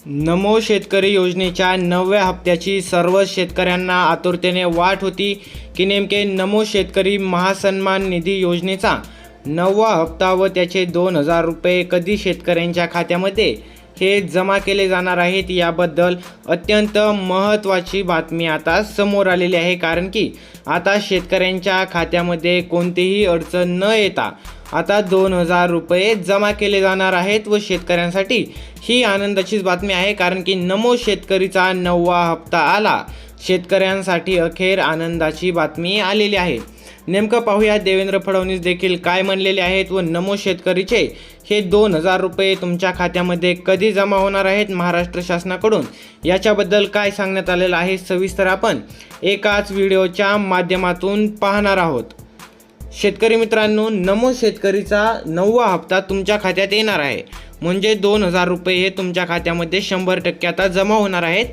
नमो शेतकरी योजनेच्या 9व्या हप्त्याची सर्व शेतकऱ्यांना आतुरतेने वाट होती की नेमके नमो शेतकरी महासन्मान निधी योजनेचा 9वा हप्ता व त्याचे 2000 रुपये कधी शेतकऱ्यांच्या खात्यामध्ये हे जमा केले जाणार आहेत। याबद्दल अत्यंत महत्त्वाची बातमी आता समोर आलेली आहे, कारण की आता शेतकऱ्यांच्या खात्यामध्ये कोणतीही अडचण न येता आता 2000 रुपये जमा केले जाणार आहेत व शेतकऱ्यांसाठी ही आनंदाचीच बातमी आहे, कारण की नमो शेतकरीचा 9वा हप्ता आला। शेतकऱ्यांसाठी अखेर आनंदाची बातमी आलेली आहे। नेमकं पाहूया देवेंद्र फडणवीस देखील काय म्हणलेले आहेत व नमो शेतकरीचे हे 2000 रुपये तुमच्या खात्यामध्ये कधी जमा होणार आहेत महाराष्ट्र शासनाकडून, याच्याबद्दल काय सांगण्यात आलेलं आहे सविस्तर आपण एकाच व्हिडिओच्या माध्यमातून पाहणार आहोत। शेतकरी मित्रांनो, नमो शेतकरीचा 9वा हप्ता तुमच्या खात्यात येणार आहे, म्हणजे 2000 रुपये हे तुमच्या खात्यामध्ये 100% आता जमा होणार आहेत।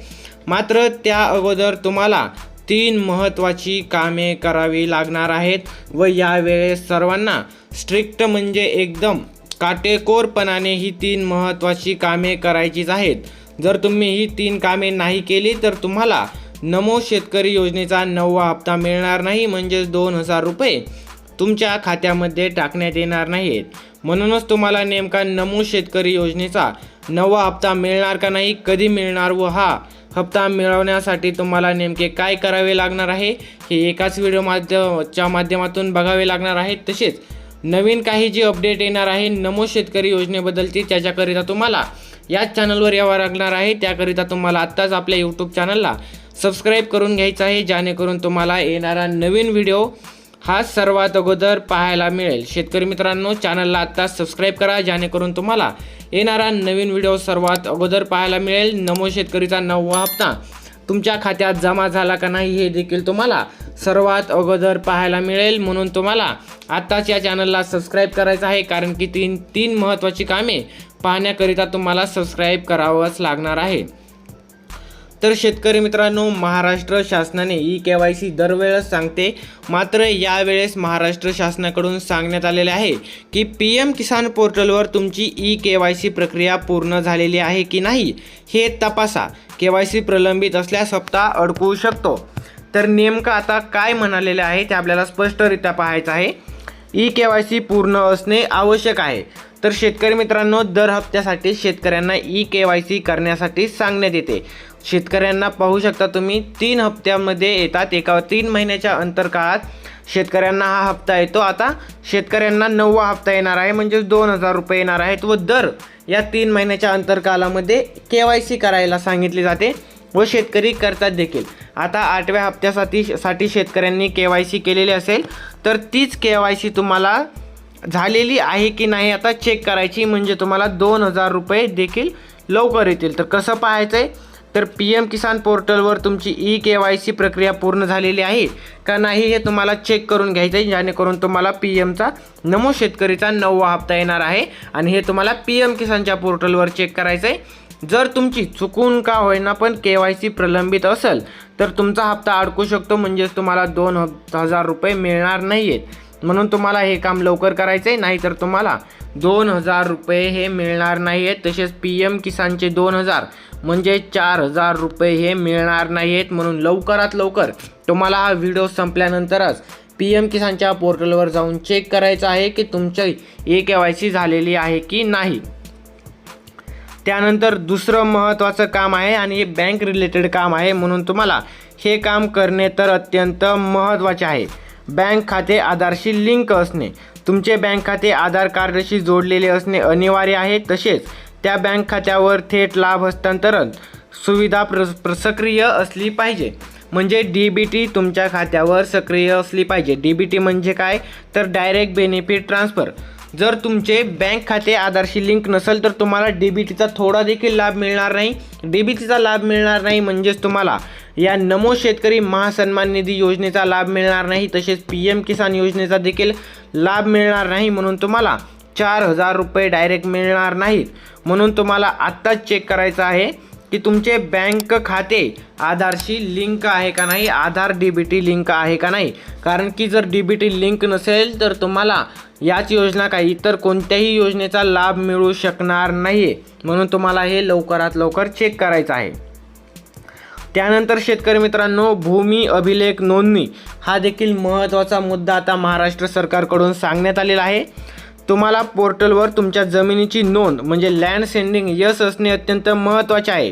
मात्र त्या अगोदर तुम्हाला 3 महत्त्वाची कामे करावी लागणार आहेत व यावेळेस सर्वांना स्ट्रिक्ट म्हणजे एकदम काटेकोरपणाने ही 3 महत्त्वाची कामे करायचीच आहेत। जर तुम्ही ही 3 कामे नाही केली तर तुम्हाला नमो शेतकरी योजनेचा 9वा हप्ता मिळणार नाही, म्हणजे 2000 रुपये तुमच्या खात्यामध्ये टाकण्यात येणार नाहीत। म्हणूनच तुम्हाला नेमका नमो शेतकरी योजनेचा 9वा हप्ता मिळणार का नाही, कधी मिळणार व हा हप्ता मिळवण्यासाठी तुम्हाला नेमके काय करावे लागणार आहे हे एकाच व्हिडिओ माध्यमातून बघावे लागणार आहे। तसेच नवीन काही जी अपडेट येणार आहे नमो शेतकरी योजनेबद्दलची, त्याच्याकरिता तुम्हाला याच चॅनलवर यावं लागणार आहे। त्याकरिता तुम्हाला आत्ताच आपल्या यूट्यूब चॅनलला सबस्क्राईब करून घ्यायचं आहे, जेणेकरून तुम्हाला येणारा नवीन व्हिडिओ हा सर्वात अगोदर पाहायला मिळेल। शेतकरी मित्रांनो, चॅनलला आत्ताच सबस्क्राईब करा, जेणेकरून तुम्हाला येणारा नवीन व्हिडिओ सर्वात अगोदर पाहायला मिळेल। नमो शेतकरीचा 9वा हप्ता तुमच्या खात्यात जमा झाला का नाही हे देखील तुम्हाला सर्वात अगोदर पाहायला मिळेल। म्हणून तुम्हाला आत्ताच या चॅनलला सबस्क्राईब करायचं आहे, कारण की तीन महत्त्वाची कामे पाहण्याकरिता तुम्हाला सबस्क्राईब करावंच लागणार आहे। तर शेतकरी मित्रांनो, महाराष्ट्र शासनाने ई-KYC दरवेळेस सांगते, मात्र यावेळेस महाराष्ट्र शासनाकडून सांगण्यात आलेले आहे की PM किसान पोर्टलवर तुमची ई-KYC प्रक्रिया पूर्ण झालेली आहे की नाही हे तपासा। KYC प्रलंबित असल्यास हप्ता अडकू शकतो। तर नेमकं आता काय म्हणालेले आहे ते आपल्याला स्पष्टरित्या पाहायचं आहे। ई-KYC पूर्ण असणे आवश्यक आहे। तर शेतकरी मित्रांनो, दर हप्त्यासाठी शेतकऱ्यांना ई-KYC करण्यासाठी सांगण्यात येते। शेतकऱ्यांना पाहू शकता तुम्ही 3 हप्त्यामध्ये येतात, एका 3 महिन्याच्या अंतरकाळात शेतकऱ्यांना हा हप्ता येतो। आता शेतकऱ्यांना 9वा हप्ता येणार आहे, म्हणजे 2000 रुपये येणार आहेत व दर या 3 महिन्याच्या अंतरकालामध्ये KYC करायला सांगितले जाते व शेतकरी करतात देखील। आता 8व्या हप्त्यासाठी शेतकऱ्यांनी KYC केलेली असेल तर तीच KYC तुम्हाला झालेली आहे की नाही आता चेक करायची, म्हणजे तुम्हाला 2000 रुपये देखील लवकर येतील। तर कसं पाहायचं आहे, तर PM किसान पोर्टलवर तुमची ई-KYC प्रक्रिया पूर्ण झालेली आहे का नाही हे तुम्हाला चेक करून घ्यायचं आहे, जेणेकरून तुम्हाला PMचा नमो शेतकरीचा 9वा हप्ता येणार आहे आणि हे तुम्हाला PM किसानच्या पोर्टलवर चेक करायचं आहे। जर तुमची चुकून का होईना पण KYC प्रलंबित असेल तर तुमचा हप्ता अडकू शकतो, म्हणजेच तुम्हाला 2000 रुपये मिळणार नाही आहेत। म्हणून तुम्हाला हे काम लवकर करायचं आहे, नाहीतर तुम्हाला 2000 रुपये हे मिळणार नाही आहेत। तसेच PM किसानचे 2000 म्हणजे 4000 रुपये हे मिळणार नाही आहेत। म्हणून लवकरात लवकर तुम्हाला हा व्हिडिओ संपल्यानंतरच PM किसानच्या पोर्टलवर जाऊन चेक करायचं आहे की तुमची ई-KYC झालेली आहे की नाही। त्यानंतर दुसरं महत्त्वाचं काम आहे आणि हे बँक रिलेटेड काम आहे, म्हणून तुम्हाला हे काम करणे तर अत्यंत महत्त्वाचे आहे। बँक खाते आधारशी लिंक असणे, तुमचे बँक खाते आधार कार्डशी जोडलेले असणे अनिवार्य आहे। तसेच त्या बँक खात्यावर थेट लाभ हस्तांतरण सुविधा सक्रिय असली पाहिजे, म्हणजे DBT तुमच्या खात्यावर सक्रिय असली पाहिजे। DBT म्हणजे काय, तर डायरेक्ट बेनिफिट ट्रान्सफर। जर तुमचे बँक खाते आधारशी लिंक नसेल तर तुम्हाला DBTचा थोडा देखील लाभ मिळणार नाही। DBTचा लाभ मिळणार नाही म्हणजेच तुम्हाला या नमो शेतकरी महासन्मान निधी योजनेचा लाभ मिळणार नाही, तसेच PM किसान योजनेचा देखील लाभ मिळणार नाही। म्हणून तुम्हाला 4000 रुपये डायरेक्ट मिळणार नाहीत। म्हणून तुम्हाला आत्ताच चेक करायचं आहे की तुमचे बँक खाते आधारशी लिंक आहे का नाही, आधार DBT लिंक आहे का नाही. कारण की जर DBT लिंक नसेल तर तुम्हाला याच योजना काय इतर कोणत्याही योजनेचा लाभ मिळू शकणार नाही. म्हणून तुम्हाला हे लवकरात लवकर चेक करायचं आहे. त्यानंतर शेतकरी मित्रांनो, भूमी अभिलेख नोंदणी हा देखील महत्त्वाचा मुद्दा आता महाराष्ट्र सरकारकडून सांगण्यात आलेला आहे. तुम्हाला पोर्टलवर तुमच्या जमिनीची नोंद म्हणजे लँड सेंडिंग यस असणे अत्यंत महत्त्वाचे आहे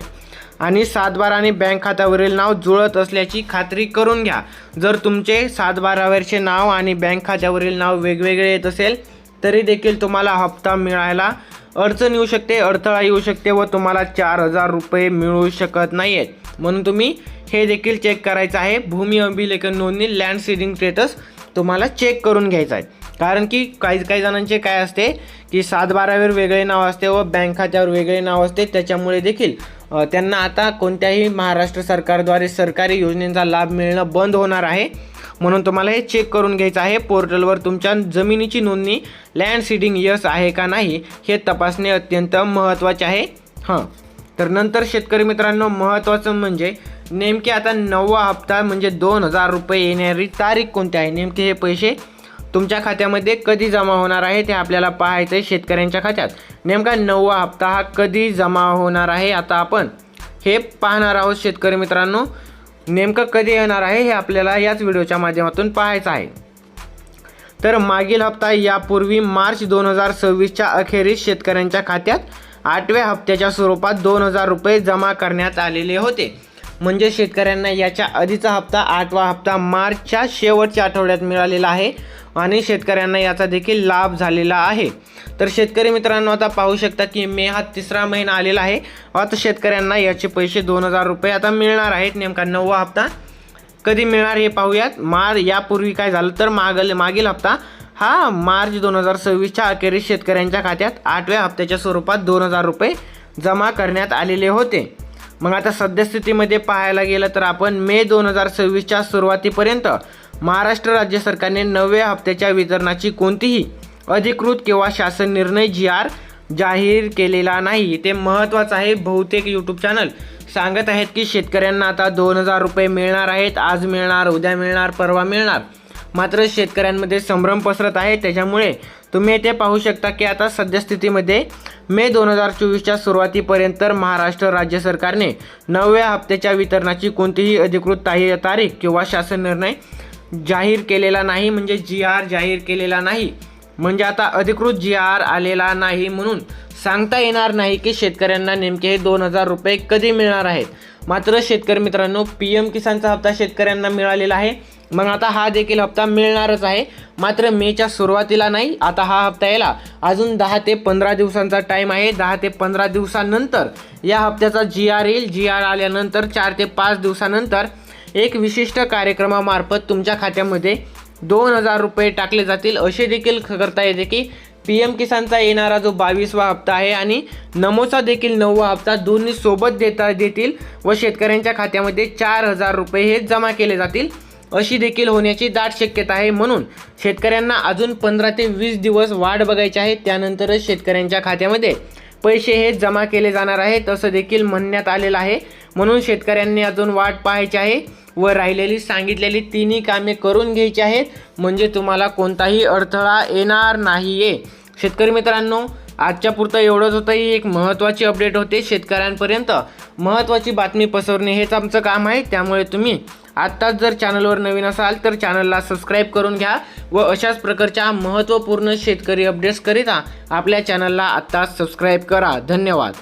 आणि 7/12 आणि बँक खात्यावरील नाव जुळत असल्याची खात्री करून घ्या. जर तुमचे 7/12वरचे नाव आणि बँक खात्यावरील नाव वेगवेगळे येत असेल तरी देखील तुम्हाला हप्ता मिळायला अडचण येऊ शकते, अडथळा येऊ शकते व तुम्हाला 4,000 रुपये मिळू शकत नाही आहेत. म्हणून तुम्ही हे देखील चेक करायचं आहे. भूमी अभिलेख नोंदणी लँड सीडिंग स्टेटस तुम्हाला चेक करून घ्यायचं आहे. कारण की काही जणांचे काय असते की 7/12वर वेगळे नाव असते व बँक खात्यावर वेगळे नाव असते. त्याच्यामुळे देखील त्यांना आता कोणत्याही महाराष्ट्र सरकारद्वारे सरकारी योजनेचा लाभ मिळणं बंद होणार आहे. म्हणून तुम्हाला हे चेक करून घ्यायचं आहे. पोर्टलवर तुमच्या जमिनीची नोंदणी लँड सीडिंग यस आहे का नाही हे तपासणे अत्यंत महत्त्वाचे आहे. तर नंतर शेतकरी मित्रांनो, महत्त्वाचं म्हणजे नेमके आता 9वा हप्ता म्हणजे 2,000 रुपये येणारी तारीख कोणती आहे, नेमके हे पैसे तुमच्या खात्यामध्ये कधी जमा होणार आहे ते आपल्याला पाहायचं आहे. शेतकऱ्यांच्या खात्यात नेमका 9वा हप्ता हा कधी जमा होणार आहे आता आपण हे पाहणार आहोत. शेतकरी मित्रांनो, नेमकं कधी येणार आहे हे आपल्याला याच व्हिडिओच्या माध्यमातून पाहायचं आहे. तर मागील हप्ता यापूर्वी मार्च 2026च्या अखेरीस शेतकऱ्यांच्या खात्यात 8व्या हप्त्याच्या स्वरूपात 2,000 रुपये जमा करण्यात आलेले होते. म्हणजे शेतकऱ्यांना याच्या आधीचा हप्ता 8वा हप्ता मार्चच्या शेवटच्या आठवड्यात मिळालेला आहे आणि शेतकऱ्यांना याचा देखील लाभ झालेला आहे. तर शेतकरी मित्रांनो, आता पाहू शकता की मे हा 3रा महिना आलेला आहे. आता शेतकऱ्यांना याचे पैसे 2,000 रुपये आता मिळणार आहेत. नेमका 9वा हप्ता कधी मिळणार हे पाहूयात. यापूर्वी काय झालं तर मागील हप्ता हा मार्च 2026च्या अखेरीस शेतकऱ्यांच्या खात्यात 8व्या हप्त्याच्या स्वरूपात 2,000 रुपये जमा करण्यात आलेले होते. मग आता सद्यस्थितीमध्ये पाहायला गेलं तर आपण मे 2026च्या सुरुवातीपर्यंत महाराष्ट्र राज्य सरकारने 9व्या हप्त्याच्या वितरणाची कोणतीही अधिकृत किंवा शासन निर्णय GR जाहीर केलेला नाही. ते महत्त्वाचं आहे. बहुतेक यूट्यूब चॅनल सांगत आहेत की शेतकऱ्यांना आता 2,000 रुपये मिळणार आहेत, आज मिळणार, उद्या मिळणार, परवा मिळणार. मात्र शेतकऱ्यांमध्ये संभ्रम पसरत आहे. त्याच्यामुळे तुम्ही येथे पाहू शकता की आता सद्यस्थितीमध्ये मे 2024च्या सुरुवातीपर्यंत महाराष्ट्र राज्य सरकारने 9व्या हप्त्याच्या वितरणाची कोणतीही अधिकृत तारीख किंवा शासन निर्णय जाहीर केलेला नाही. म्हणजे GR जाहीर केलेला नाही. म्हणजे आता अधिकृत GR आलेला नाही. म्हणून सांगता येणार नाही की शेतकऱ्यांना नेमके हे 2,000 रुपये कधी मिळणार आहेत. मात्र शेतकरी मित्रांनो, PM किसानचा हप्ता शेतकऱ्यांना मिळालेला आहे. मग आता हा देखील हप्ता मिळणारच आहे. मात्र मेच्या सुरुवातीला नाही. आता हा हप्ता यायला अजून 10 ते 15 दिवसांचा टाईम आहे. 10 ते 15 दिवसानंतर या हप्त्याचा GR येईल. GR आल्यानंतर 4 ते 5 दिवसानंतर एक विशिष्ट कार्यक्रमामार्फत तुमच्या खात्यामध्ये 2,000 रुपये टाकले जातील. असे देखील करता येते की PM किसानचा येणारा जो 22वा हप्ता आहे आणि नमोचा देखील 9वा हप्ता दोन्ही सोबत देतील व शेतकऱ्यांच्या खात्यामध्ये 4,000 रुपये हे जमा केले जातील. अशी देखील होण्याची दाट शक्यता आहे. म्हणून शेतकऱ्यांना अजून 15 ते 20 दिवस वाट बघायची आहे. त्यानंतरच शेतकऱ्यांच्या खात्यामध्ये पैसे हे जमा केले जाणार आहेत असं देखील म्हणण्यात आलेलं आहे. म्हणून शेतकऱ्यांनी अजून वाट पाहायची आहे व राहिलेली सांगितलेली तिन्ही कामे करून घ्यायची आहेत. म्हणजे तुम्हाला कोणताही अडथळा येणार नाहीये. शेतकरी मित्रांनो, आजच्या पुरतं एवढंच होतं. ही एक महत्त्वाची अपडेट होते. शेतकऱ्यांपर्यंत महत्त्वाची बातमी पसरणे हेच आमचं काम आहे. त्यामुळे तुम्ही आत्ताच जर चॅनलवर नवीन असाल तर चॅनलला सबस्क्राईब करून घ्या व अशाच प्रकारच्या महत्त्वपूर्ण शेतकरी अपडेट्स करिता आपल्या चॅनलला आत्ताच सबस्क्राईब करा. धन्यवाद.